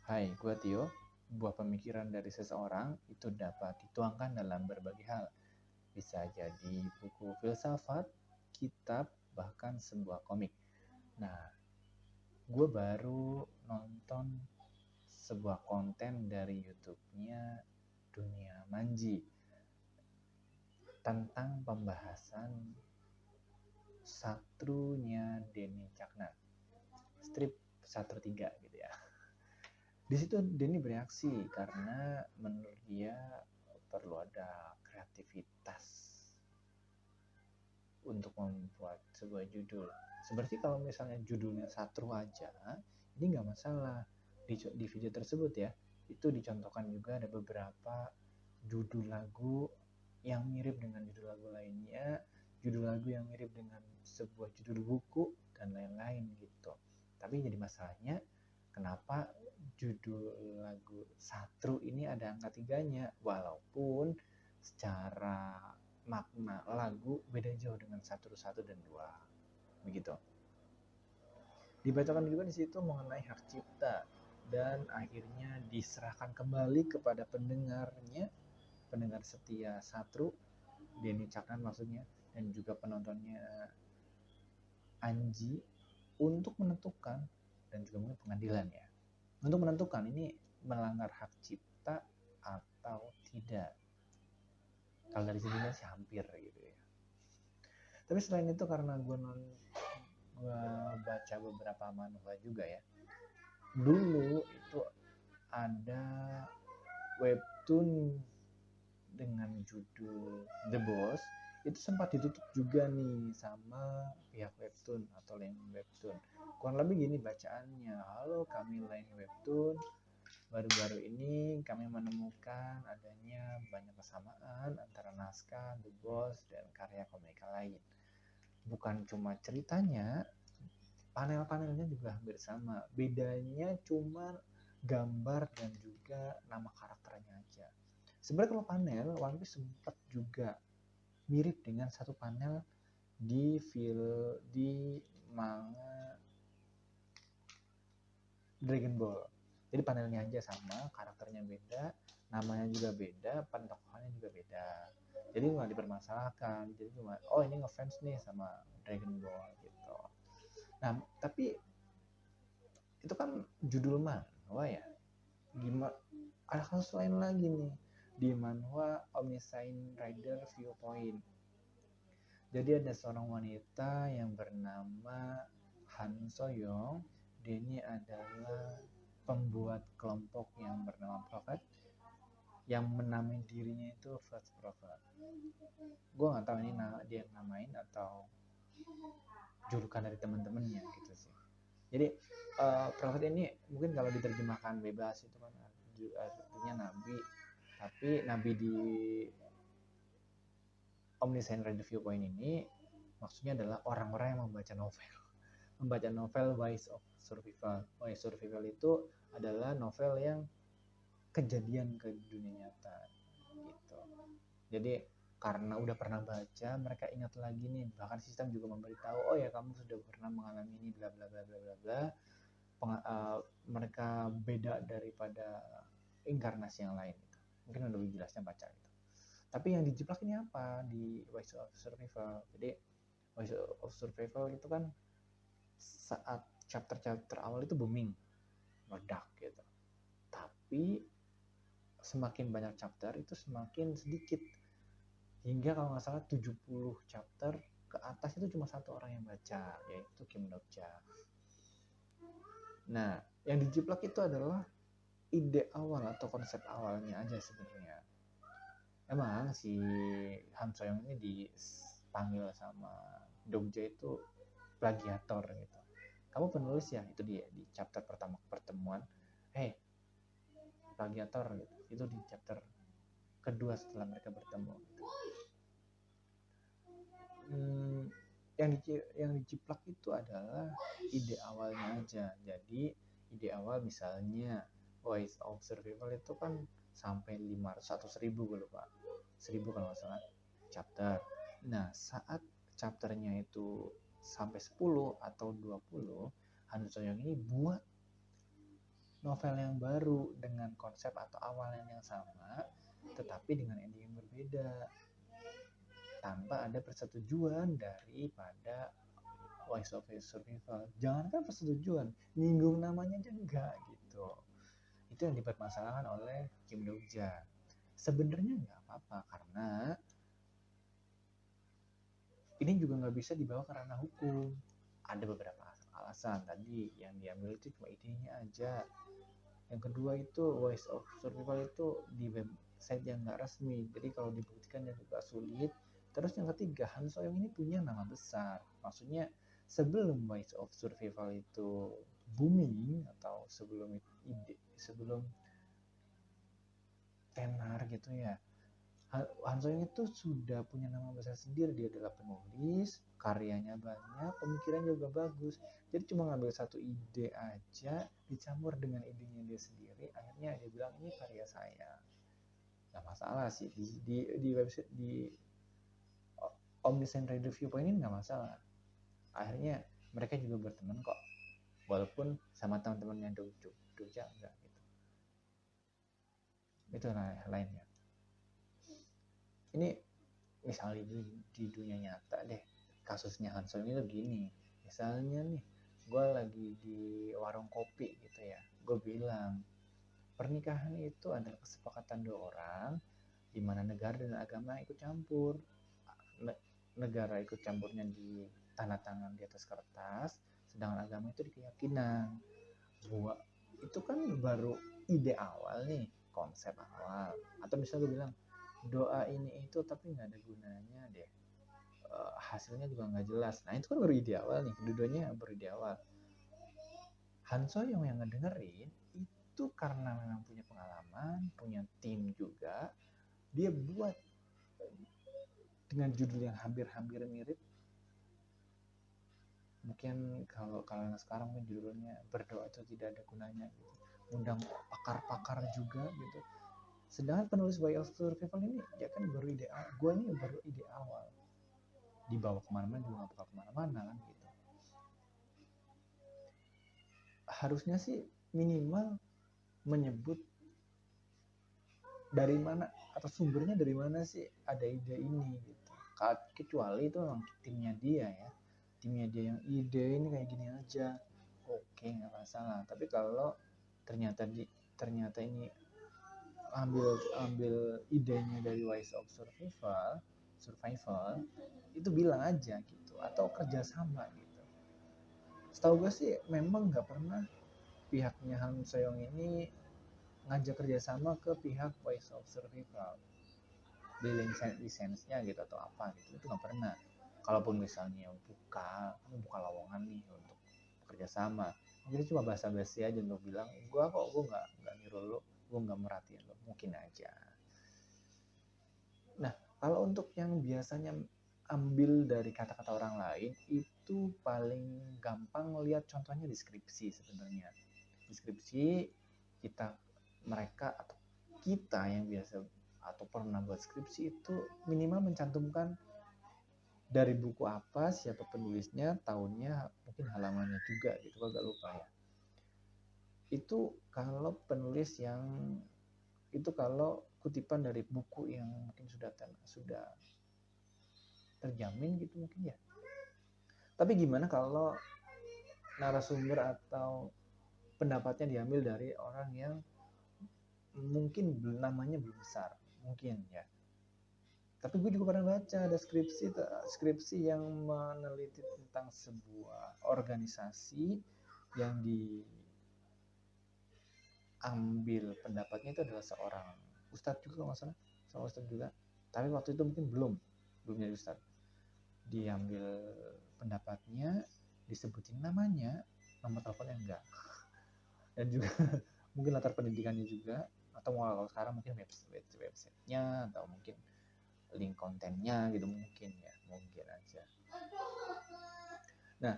Hai, gue Tio. Buah pemikiran dari seseorang itu dapat dituangkan dalam berbagai hal. Bisa jadi buku filsafat, kitab, bahkan sebuah komik. Nah, gue baru nonton sebuah konten dari YouTube-nya Dunia Manji tentang pembahasan Satrunya Denny Caknan, strip Satru 3 gitu ya. Di situ Denny bereaksi karena menurut dia perlu ada kreativitas untuk membuat sebuah judul. Seperti kalau misalnya judulnya Satru aja, ini nggak masalah. Di video tersebut ya, itu dicontohkan juga ada beberapa judul lagu yang mirip dengan judul lagu lainnya, judul lagu yang mirip dengan sebuah judul buku, dan lain-lain gitu. Tapi jadi masalahnya, kenapa judul lagu Satru ini ada angka 3-nya, walaupun secara makna lagu beda jauh dengan Satru 1 dan 2 begitu. Dibacakan juga di situ mengenai hak cipta dan akhirnya diserahkan kembali kepada pendengarnya, pendengar setia Satru, Denny Caknan maksudnya, dan juga penontonnya Anji untuk menentukan, dan juga mungkin pengadilan ya, untuk menentukan ini melanggar hak cipta atau tidak. Kalau dari sininya sih hampir gitu ya. Tapi selain itu karena gue baca beberapa manhwa juga ya. Dulu itu ada webtoon dengan judul The Boss, itu sempat ditutup juga nih sama pihak webtoon atau Line Webtoon. Kurang lebih gini bacaannya, halo kami Line Webtoon, baru-baru ini kami menemukan adanya banyak kesamaan antara naskah The Boss dan karya komika lain. Bukan cuma ceritanya, panel-panelnya juga hampir sama. Bedanya cuma gambar dan juga nama karakternya aja. Sebenarnya kalau panel, One Piece sempat juga mirip dengan satu panel di manga Dragon Ball. Jadi panelnya aja sama, karakternya beda, namanya juga beda, pentokohannya juga beda. Jadi nggak dipermasalahkan. Jadi cuma, oh ini ngefans nih sama Dragon Ball gitu. Nah, tapi itu kan judul manhwa ya. Gimana? Ada kasus lain lagi nih di manhwa Omniscient Rider Viewpoint. Jadi ada seorang wanita yang bernama Han Soyoung. Dia ini adalah pembuat kelompok yang bernama Prophet, yang menamai dirinya itu First Prophet. Gue nggak tahu ini dia yang namain atau julukan dari teman-temannya gitu sih. Jadi Prophet ini mungkin kalau diterjemahkan bebas itu kan artinya nabi, tapi nabi di Omniscient Rider Viewpoint ini maksudnya adalah orang-orang yang membaca novel Wise of Survival. Wise Survival itu adalah novel yang kejadian ke dunia nyata gitu. Jadi karena udah pernah baca, mereka ingat lagi nih, bahkan sistem juga memberitahu, oh ya kamu sudah pernah mengalami ini bla bla bla bla bla bla. Mereka beda daripada inkarnasi yang lain gitu. Mungkin lebih jelasnya baca gitu. Tapi yang dijiplak ini apa di Wise of Survival? Jadi Wise of Survival itu kan saat chapter awal itu booming, meledak gitu. Tapi semakin banyak chapter itu semakin sedikit. Hingga kalau nggak salah 70 chapter ke atas itu cuma satu orang yang baca, yaitu Kim Dokja. Nah, yang dijiplak itu adalah ide awal atau konsep awalnya aja sebenarnya. Emang si Han Soyoung ini dipanggil sama Dokja itu plagiator gitu. Kamu penulis ya, itu dia di chapter pertama pertemuan. Hey, plagiator gitu. Itu di chapter kedua setelah mereka bertemu. Gitu. Yang dijiplak itu adalah ide awalnya aja. Jadi ide awal misalnya Wise of Survival itu kan sampai 500 atau 1000 gue lupa. 1000 kalau nggak salah chapter. Nah, saat chapternya itu sampai 10 atau 20, Han Soyoung ini buat novel yang baru dengan konsep atau awalan yang sama, tetapi dengan ending yang berbeda, tanpa ada persetujuan daripada Voice of Survival. Jangankan persetujuan, nyinggung namanya aja enggak gitu. Itu yang dipermasalahkan oleh Kim Dogja. Sebenarnya nggak apa-apa karena ini juga nggak bisa dibawa ke ranah hukum. Ada beberapa alasan tadi yang diambil itu cuma idenya aja. Yang kedua itu Voice of Survival itu di website yang nggak resmi, jadi kalau dibuktikan juga sulit. Terus yang ketiga, Han Soyong ini punya nama besar. Maksudnya sebelum Voice of Survival itu booming atau sebelum tenar gitu ya, Han Soyong itu sudah punya nama besar sendiri. Dia adalah penulis, karyanya banyak, pemikiran juga bagus. Jadi cuma ngambil satu ide aja, dicampur dengan idenya dia sendiri, akhirnya dia bilang ini karya saya. Gak masalah sih di website di Omniscient Radio Viewpoint ini nggak masalah. Akhirnya mereka juga berteman kok, walaupun sama teman-temannya Dogja enggak gitu. Itu lainnya. Ini misalnya di dunia nyata deh, kasusnya Han Soyong itu gini. Misalnya nih, gue lagi di warung kopi gitu ya, gue bilang pernikahan itu adalah kesepakatan dua orang di mana negara dan agama ikut campur. Negara ikut campurnya di tanda tangan di atas kertas, sedangkan agama itu di keyakinan. Gua itu kan baru ide awal nih, konsep awal. Atau misalnya gue bilang doa ini itu tapi nggak ada gunanya deh, hasilnya juga nggak jelas. Nah itu kan baru ide awal nih, dua-duanya baru ide awal. Han Soyong yang ngedengerin itu karena memang punya pengalaman, punya tim juga, dia buat dengan judul yang hampir-hampir mirip. Mungkin kalau yang sekarang mungkin judulnya berdoa itu tidak ada gunanya gitu. Undang pakar-pakar juga gitu. Sedangkan penulis Voice of Survival ini dia kan baru ide awal. Gue ini baru ide awal. Dibawa kemana-mana juga nggak bakal kemana-mana kan gitu. Harusnya sih minimal menyebut dari mana atau sumbernya dari mana sih ada ide ini gitu. Kecuali itu memang timnya dia ya. Timnya dia yang ide ini kayak gini aja, oke nggak masalah. Tapi kalau ternyata ini ambil idenya dari Voice of Survival itu bilang aja gitu, atau kerjasama gitu. Setahu gue sih memang nggak pernah pihaknya Han Soyong ini ngajak kerjasama ke pihak Voice of Survival, beli lisensinya gitu atau apa gitu, itu nggak pernah. Kalaupun misalnya buka lowongan nih untuk kerjasama, jadi cuma basa-basi aja untuk bilang gue nggak niru lo, gue nggak merhatiin lo, mungkin aja. Nah kalau untuk yang biasanya ambil dari kata-kata orang lain, itu paling gampang lihat contohnya di skripsi. Sebenarnya deskripsi mereka atau kita yang biasa atau pernah buat skripsi itu minimal mencantumkan dari buku apa, siapa penulisnya, tahunnya, mungkin halamannya juga gitu, kalau gak lupa ya. Itu kalau penulis yang itu kalau kutipan dari buku yang mungkin sudah terjamin gitu mungkin ya. Tapi gimana kalau narasumber atau pendapatnya diambil dari orang yang mungkin namanya belum besar, mungkin ya. Tapi gue juga pernah baca ada skripsi yang meneliti tentang sebuah organisasi yang diambil pendapatnya itu adalah seorang ustadz juga kalau nggak salah, seorang ustadz juga. Tapi waktu itu mungkin belum jadi ustadz. Diambil pendapatnya, disebutin namanya, nomor teleponnya enggak, dan juga mungkin latar pendidikannya juga, atau kalau sekarang mungkin websitenya atau mungkin link kontennya gitu, mungkin aja. Nah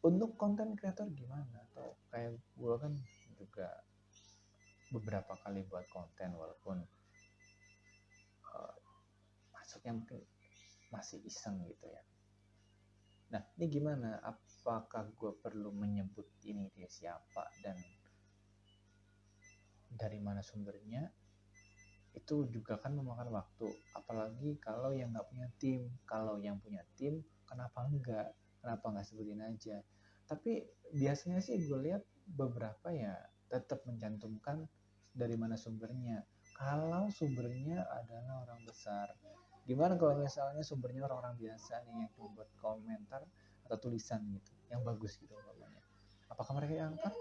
untuk konten kreator gimana? Atau kayak gue kan juga beberapa kali buat konten walaupun masuknya mungkin masih iseng gitu ya. Nah ini gimana? Apakah gue perlu menyebut ini dia siapa dan dari mana sumbernya, itu juga kan memakan waktu. Apalagi kalau yang nggak punya tim. Kalau yang punya tim, kenapa nggak sebutin aja. Tapi biasanya sih gue lihat beberapa ya tetap mencantumkan dari mana sumbernya. Kalau sumbernya adalah orang besar, gimana kalau misalnya sumbernya orang-orang biasa nih yang cuma buat komentar atau tulisan gitu yang bagus gitu umpamanya, apakah mereka yang angkat?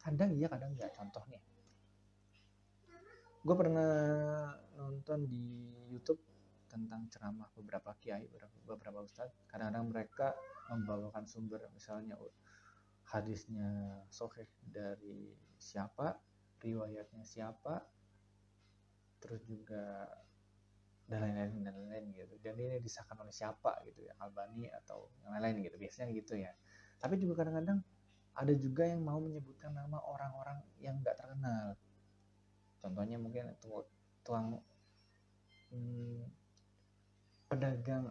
Kadang iya kadang enggak. Contoh nih, gue pernah nonton di YouTube tentang ceramah beberapa kiai, beberapa ustadz. Kadang-kadang mereka membawakan sumber, misalnya hadisnya sahih dari siapa, riwayatnya siapa, terus juga dan lain-lain gitu. Dan ini disahkan oleh siapa gitu ya, Albani atau yang lain-lain gitu. Biasanya gitu ya. Tapi juga kadang-kadang ada juga yang mau menyebutkan nama orang-orang yang nggak terkenal. Contohnya mungkin tuang pedagang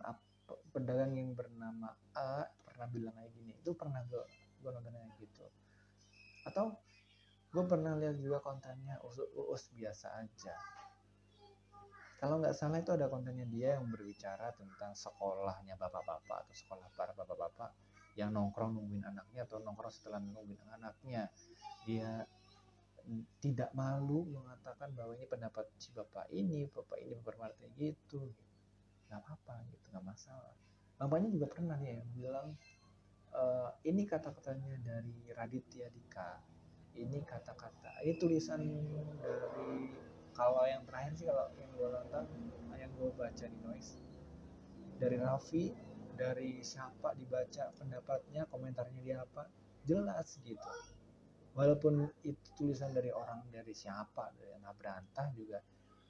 pedagang yang bernama A pernah bilang kayak gini. Itu pernah gue nontonnya gitu. Atau gue pernah lihat juga kontennya Uus biasa aja. Kalau nggak salah itu ada kontennya dia yang berbicara tentang sekolahnya bapak-bapak atau sekolah para bapak-bapak yang nongkrong nungguin anaknya atau nongkrong setelah nungguin anaknya. Dia tidak malu mengatakan bahwa ini pendapat si bapak ini berpartai gitu, nggak apa-apa gitu, nggak masalah. Bapaknya juga pernah ya bilang, ini kata-katanya dari Raditya Dika, ini kata-kata, ini tulisan dari, kalau yang terakhir sih kalau yang gue nonton, yang gue baca di Noise, dari Raffi, dari siapa dibaca pendapatnya, komentarnya dia apa, jelas gitu. Walaupun itu tulisan dari orang dari siapa, dari anak berantah juga,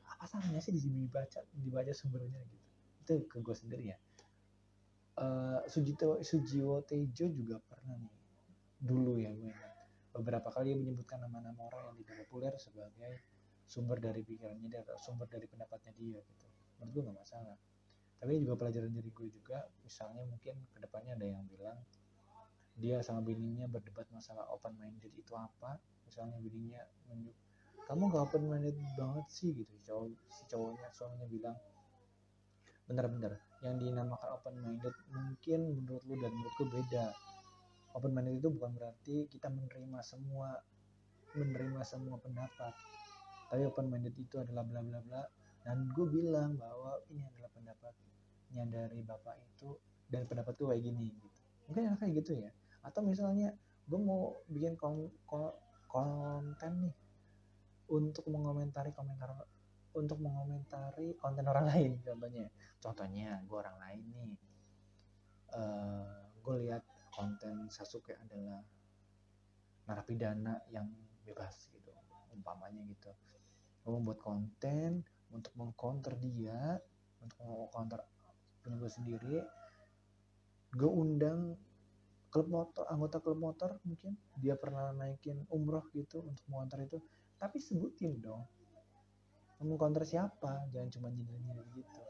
apa salahnya sih dibaca sumbernya gitu. Itu ke gue sendiri ya. Sujiwo Tejo juga pernah nih dulu ya, gue ingat beberapa kali menyebutkan nama-nama orang yang tidak populer sebagai sumber dari pikirannya dia atau sumber dari pendapatnya dia gitu. Menurut gue nggak masalah. Tapi juga pelajaran dari gue juga, misalnya mungkin kedepannya ada yang bilang dia sama bininya berdebat masalah open minded itu apa. Misalnya bininya nunjuk, kamu gak open minded banget sih gitu. Cowoknya suaminya bilang, bentar, yang dinamakan open minded mungkin menurut lu dan menurutku beda. Open minded itu bukan berarti kita menerima semua pendapat, tapi open minded itu adalah bla bla bla. Dan gue bilang bahwa ini adalah pendapatnya dari bapak itu dan pendapatku kayak gini gitu. Mungkin kayak gitu ya. Atau misalnya gue mau bikin konten nih untuk mengomentari konten orang lain. Contohnya gue orang lain nih, gue lihat konten Sasuke adalah narapidana yang bebas gitu umpamanya gitu. Gue membuat konten untuk mengcounter dia, untuk mengcounter punya gue sendiri. Gue undang anggota klub motor, mungkin dia pernah naikin umroh gitu untuk mengonter itu, tapi sebutin dong mengkonter siapa, jangan cuma nyindir gitu.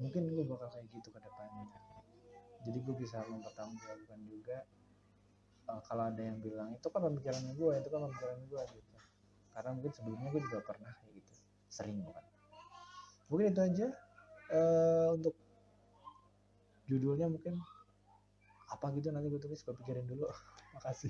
Mungkin gue bakal kayak gitu ke depannya, jadi gue bisa mempertanggungjawabkan juga. Kalau ada yang bilang itu kan pemikiran gue gitu, karena mungkin sebelumnya gue juga pernah kayak gitu, sering bukan. Mungkin itu aja untuk judulnya, mungkin apa gitu nanti gue tulis, gue pikirin dulu. Makasih.